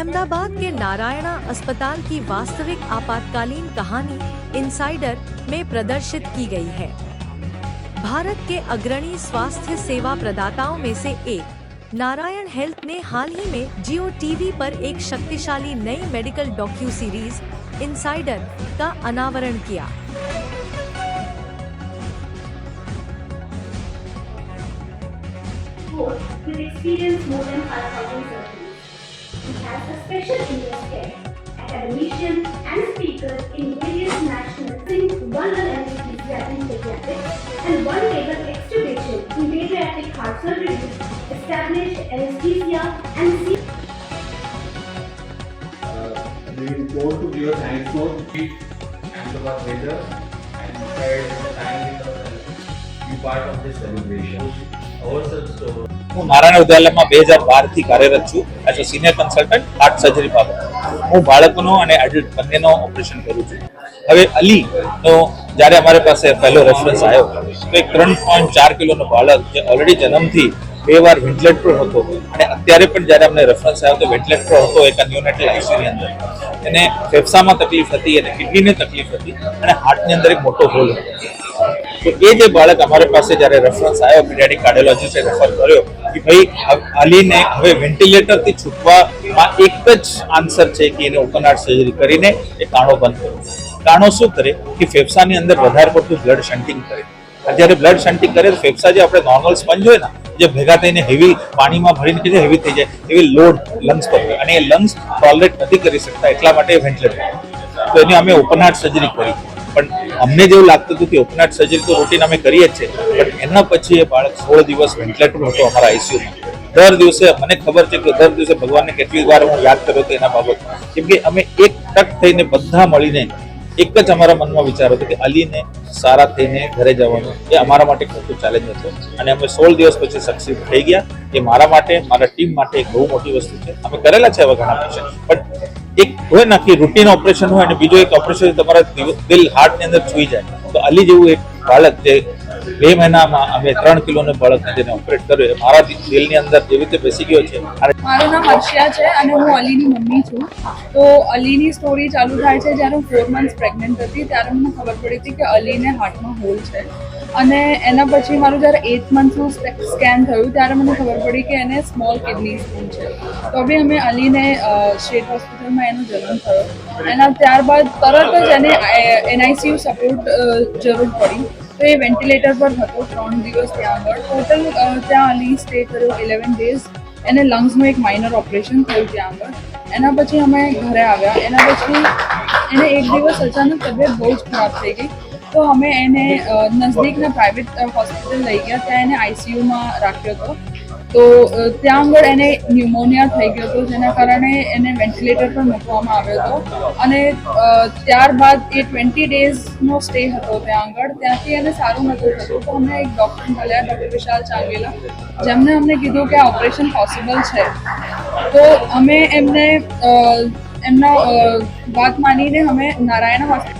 अहमदाबाद के नारायणा अस्पताल की वास्तविक आपातकालीन कहानी इनसाइडर में प्रदर्शित की गई है। भारत के अग्रणी स्वास्थ्य सेवा प्रदाताओं में से एक नारायण हेल्थ ने हाल ही में जियो टीवी पर एक शक्तिशाली नई मेडिकल डॉक्यू सीरीज इनसाइडर का अनावरण किया। With experience more than 5,000 surgeries. He has a special interest care, academician and speaker in various national things, one anesthesia in pediatrics and one labor extubation in pediatric heart surgery, established anesthesia and We will go to give a thanks note, Ahmedabad weather, and decide the time with us be part of this celebration. Ourselves to હું નારાયણ વિદ્યાલયમાં 2012થી કાર્યરત છું as a senior consultant heart surgery બાબત. હું બાળકોનો અને adult બંનેનો operation કરું છું. હવે અલીનો જ્યારે અમારી પાસે પહેલો રેફરન્સ આવ્યો તો એક 3.4 કિલોનો બાળક જે ઓલરેડી જન્મથી 2 વાર વેન્ટિલેટર પર હતો અને અત્યારે પણ જ્યારે અમને રેફરન્સ આવ્યો તો વેન્ટિલેટર પર હતો એક ન્યુનેટલ આઈસીયુની અંદર. એને ફેફસામાં તકલીફ હતી અને કિડનીની તકલીફ હતી અને હાર્ટની અંદર એક મોટો હોલ હતો. તો એ જે બાળક અમારી પાસે જ્યારે રેફરન્સ આવ્યો પીડિયાટ્રિક કાર્ડિયોલોજીસ્ટે રેફર કર્યો કે ભાઈ અલીને હવે વેન્ટિલેટરથી છૂટવામાં એક જ આન્સર છે કે એને ઓપન હાર્ટ સર્જરી કરીને એ કાણો બંધ કરવો. કાણો શું કરે કે ફેફસાની અંદર વધારે પડતું બ્લડ શન્ટિંગ કરે. જ્યારે બ્લડ શન્ટિંગ કરે તો ફેફસા જે આપણે નોર્મલ સ્પંજ હોય ને જે ભેગા થઈને હેવી પાણીમાં ભરીને કે હેવી થઈ જાય એવી લોડ લંગ્સ પર હોય અને એ લંગ્સ ટોલરેટ નથી કરી શકતા એટલા માટે વેન્ટિલેટર. તો એની અમે ઓપન હાર્ટ સર્જરી કરી. પણ અમને જેવું લાગતું હતું કે ઓપન હાર્ટ સર્જરી તો રૂટીન અમે કરીએ જ છે, પણ એના પછી એ બાળક 16 દિવસ વેન્ટિલેટર હતો અમારા આઈસીયુમાં. દર દિવસે મને ખબર છે કે દર દિવસે ભગવાનને કેટલી વાર હું યાદ કર્યો હતો એના બાબત, કેમ કે અમે એક ટક થઈને બધા મળીને એક જ અમારા મનમાં વિચાર હતો કે અલીને સારા થઈને ઘરે જવાનું એ અમારા માટે મોટું ચેલેન્જ હતો અને અમે 16 દિવસ પછી સક્સીડ થઈ ગયા. એ મારા માટે મારા ટીમ માટે એક બહુ મોટી વસ્તુ છે. અમે કરેલા છે હવે ઘણા પેશન્ટ, પણ એક હોય ને કે રૂટીન ઓપરેશન હોય અને બીજું એક ઓપરેશન તમારા દિલ હાર્ટની અંદર છૂઈ જાય. તો અલી જેવું એક બાળક જે 2 મહિનામાં અમે 3 કિલોના બાળકને જેને ઓપરેટ કર્યો એ મારા દિલની અંદર જેવી રીતે બેસી ગયો છે. મારું નામ હર્ષિયા છે અને હું અલીની મમ્મી છું. તો અલીની સ્ટોરી ચાલુ થાય છે જ્યારે હું 4 મંથ્સ પ્રેગ્નન્ટ હતી ત્યારે મને ખબર પડી હતી કે અલીને હાર્ટમાં હોલ છે. અને એના પછી મારું જ્યારે 8 મંથનું સ્કેન થયું ત્યારે મને ખબર પડી કે એને સ્મોલ કિડની સ્ટોન છે. તો બી અમે અલીને સ્ટેટ હોસ્પિટલમાં એનો જન્મ થયો. એના ત્યારબાદ તરત જ એને એનઆઈસીયુ સપોર્ટ જરૂર પડી. તો એ વેન્ટિલેટર પર હતો 3 દિવસ ત્યાં આગળ. ટોટલ ત્યાં અલી સ્ટે કર્યો 11 ડેઝ. એને લંગ્સનું એક માઇનર ઓપરેશન થયું ત્યાં આગળ. એના પછી અમે ઘરે આવ્યા. એના પછી એને એક દિવસ અચાનક તબિયત બહુ જ ખરાબ થઈ ગઈ. તો અમે એને નજદીકના પ્રાઇવેટ હોસ્પિટલ લઈ ગયા. ત્યાં એને આઈસીયુમાં રાખ્યો હતો. તો ત્યાં આગળ એને ન્યુમોનિયા થઈ ગયો હતો, જેના કારણે એને વેન્ટિલેટર પર મૂકવામાં આવ્યો હતો. અને ત્યારબાદ એ 20 ડેઝનો સ્ટે હતો ત્યાં આગળ. ત્યાંથી એને સારું નહોતું થતું. તો અમે એક ડૉક્ટર મળ્યા, ડૉક્ટર વિશાલ ચાંગેલા, જેમને અમને કીધું કે આ ઓપરેશન પોસિબલ છે. તો અમે એમના વાત માનીને અમે નારાયણ હોસ્પિટલ